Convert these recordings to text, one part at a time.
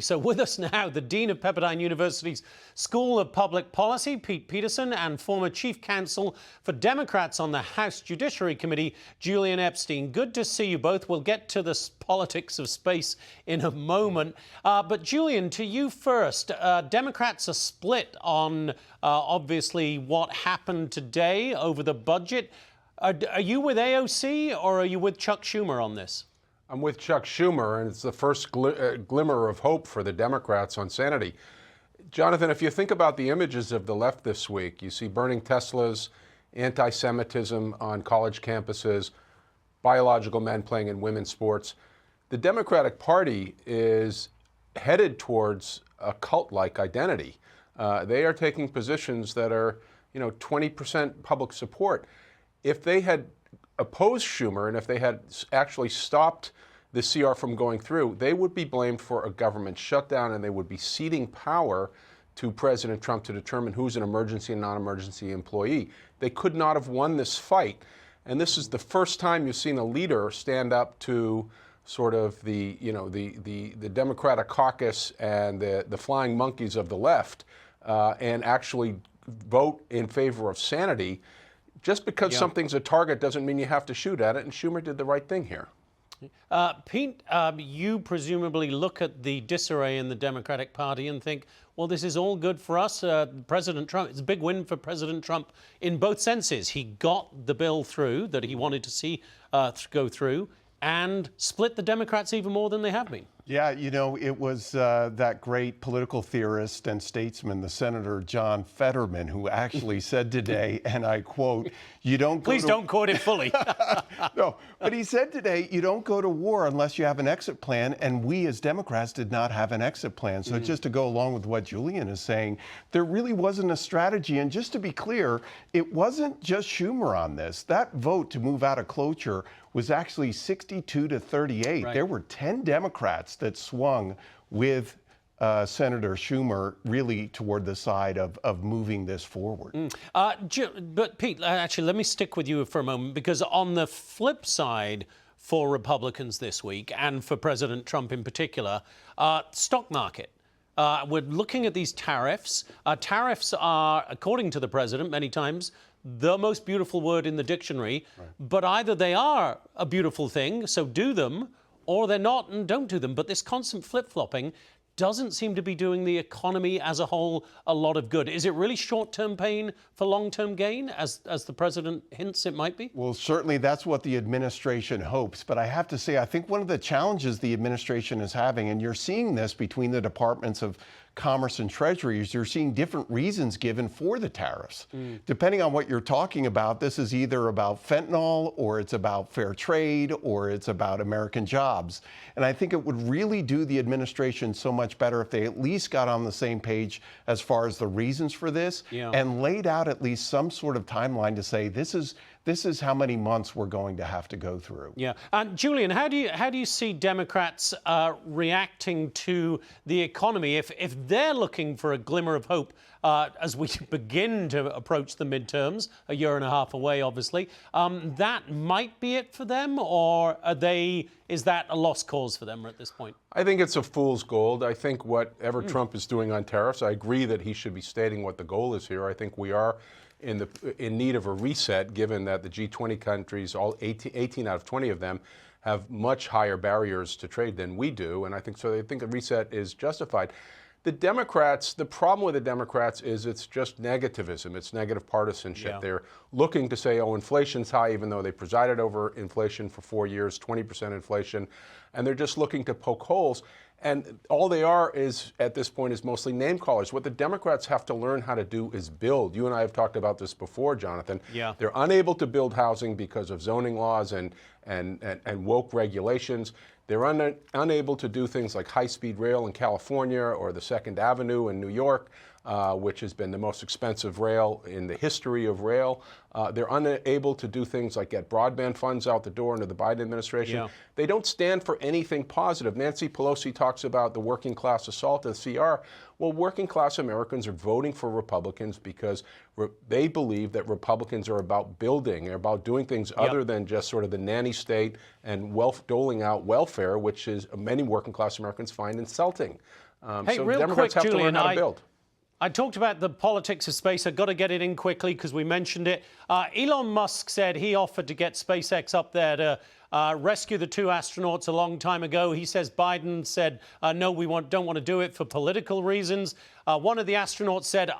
So with us now, the Dean of Pepperdine University's School of Public Policy, Pete Peterson, and former Chief Counsel for Democrats on the House Judiciary Committee, Julian Epstein. Good to see you both. We'll get to the politics of space in a moment. But Julian, to you first. Democrats are split on, obviously, what happened today over the budget. Are you with AOC or are you with Chuck Schumer on this? I'm with Chuck Schumer, and it's the first glimmer of hope for the Democrats on sanity. Jonathan, if you think about the images of the left this week, you see burning Teslas, anti-Semitism on college campuses, biological men playing in women's sports. The Democratic Party is headed towards a cult-like identity. They are taking positions that are, 20% public support. If they had opposed Schumer, and if they had actually stopped the CR from going through, they would be blamed for a government shutdown, and they would be ceding power to President Trump to determine who's an emergency and non-emergency employee. They could not have won this fight. And this is the first time you've seen a leader stand up to sort of the Democratic caucus and the flying monkeys of the left and actually vote in favor of sanity. Just because something's a target doesn't mean you have to shoot at it, and Schumer did the right thing here. Pete, you presumably look at the disarray in the Democratic Party and think, well, this is all good for us. President Trump, it's a big win for President Trump in both senses. He got the bill through that he wanted to see go through and split the Democrats even more than they have been. Yeah, it was that great political theorist and statesman, the Senator John Fetterman, who actually said today, and I quote, "You don't go Please don't quote it fully." No, but he said today, you don't go to war unless you have an exit plan, and we as Democrats did not have an exit plan. So just to go along with what Julian is saying, there really wasn't a strategy. And just to be clear, it wasn't just Schumer on this. That vote to move out of cloture was actually 62 to 38. Right. There were 10 Democrats that swung with Senator Schumer really toward the side of moving this forward. But Pete, actually, let me stick with you for a moment, because on the flip side for Republicans this week, and for President Trump in particular, stock market. We're looking at these tariffs. Tariffs are, according to the president, many times, the most beautiful word in the dictionary. Right. But either they are a beautiful thing, so do them, or they're not and don't do them. But this constant flip-flopping doesn't seem to be doing the economy as a whole a lot of good. Is it really short-term pain for long-term gain, as the president hints it might be? Well, certainly that's what the administration hopes. But I have to say, I think one of the challenges the administration is having, and you're seeing this between the departments of Commerce and Treasury, is you're seeing different reasons given for the tariffs. Depending on what you're talking about, this is either about fentanyl, or it's about fair trade, or it's about American jobs. And I think it would really do the administration so much better if they at least got on the same page as far as the reasons for this, and laid out at least some sort of timeline to say this is how many months we're going to have to go through. Yeah. Julian, how do you see Democrats reacting to the economy if they're looking for a glimmer of hope as we begin to approach the midterms, a year and a half away, obviously? That might be it for them, or is that a lost cause for them at this point? I think it's a fool's gold. I think whatever Trump is doing on tariffs, I agree that he should be stating what the goal is here. I think we are in need of a reset, given that the G20 countries, all 18 out of 20 of them, have much higher barriers to trade than we do. And I think a reset is justified. The problem with the Democrats is it's just negativism. It's negative partisanship. Yeah. They're looking to say, oh, inflation's high, even though they presided over inflation for 4 years, 20% inflation. And they're just looking to poke holes. And all they are is, at this point, is mostly name callers. What the Democrats have to learn how to do is build. You and I have talked about this before, Jonathan. Yeah. They're unable to build housing because of zoning laws and woke regulations. They're unable to do things like high-speed rail in California or the Second Avenue in New York, which has been the most expensive rail in the history of rail. They're unable to do things like get broadband funds out the door under the Biden administration. Yeah. They don't stand for anything positive. Nancy Pelosi talks about the working class assault at CR. Well, working class Americans are voting for Republicans because they believe that Republicans are about building, they're about doing things other than just sort of the nanny state and doling out welfare, which is many working class Americans find insulting. Hey, so real Democrats quick, have to learn Julian, how to build. I talked about the politics of space. I've got to get it in quickly because we mentioned it. Elon Musk said he offered to get SpaceX up there to rescue the 2 astronauts a long time ago. He says Biden said, no, we don't want to do it for political reasons. One of the astronauts said,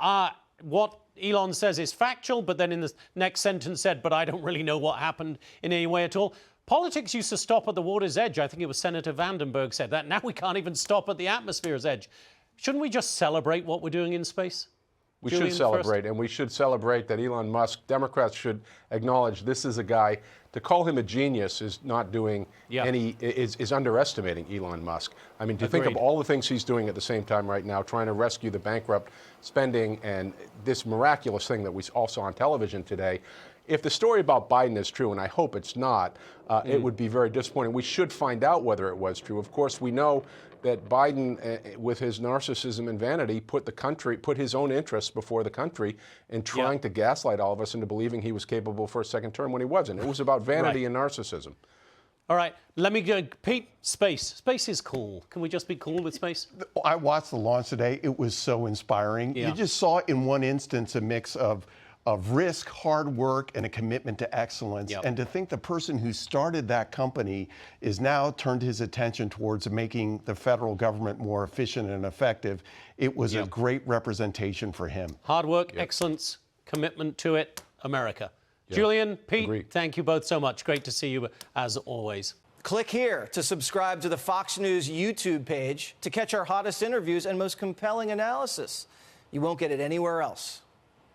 what Elon says is factual, but then in the next sentence said, but I don't really know what happened in any way at all. Politics used to stop at the water's edge. I think it was Senator Vandenberg said that. Now we can't even stop at the atmosphere's edge. Shouldn't we just celebrate what we're doing in space? We Julian should celebrate, and we should celebrate that Elon Musk, Democrats should acknowledge this is a guy, to call him a genius is not doing is underestimating Elon Musk. I mean, to think of all the things he's doing at the same time right now, trying to rescue the bankrupt spending and this miraculous thing that we all saw on television today. If the story about Biden is true, and I hope it's not, it would be very disappointing. We should find out whether it was true. Of course, we know that Biden, with his narcissism and vanity, put his own interests before the country in trying to gaslight all of us into believing he was capable for a second term when he wasn't. It was about vanity and narcissism. All right, let me go. Pete, space. Space is cool. Can we just be cool with space? I watched the launch today. It was so inspiring. You just saw in one instance a mix of risk, hard work, and a commitment to excellence. And to think the person who started that company is now turned his attention towards making the federal government more efficient and effective. It was a great representation for him. Hard work, excellence, commitment to it, America. Julian, Pete, thank you both so much. Great to see you as always. Click here to subscribe to the Fox News YouTube page to catch our hottest interviews and most compelling analysis. You won't get it anywhere else.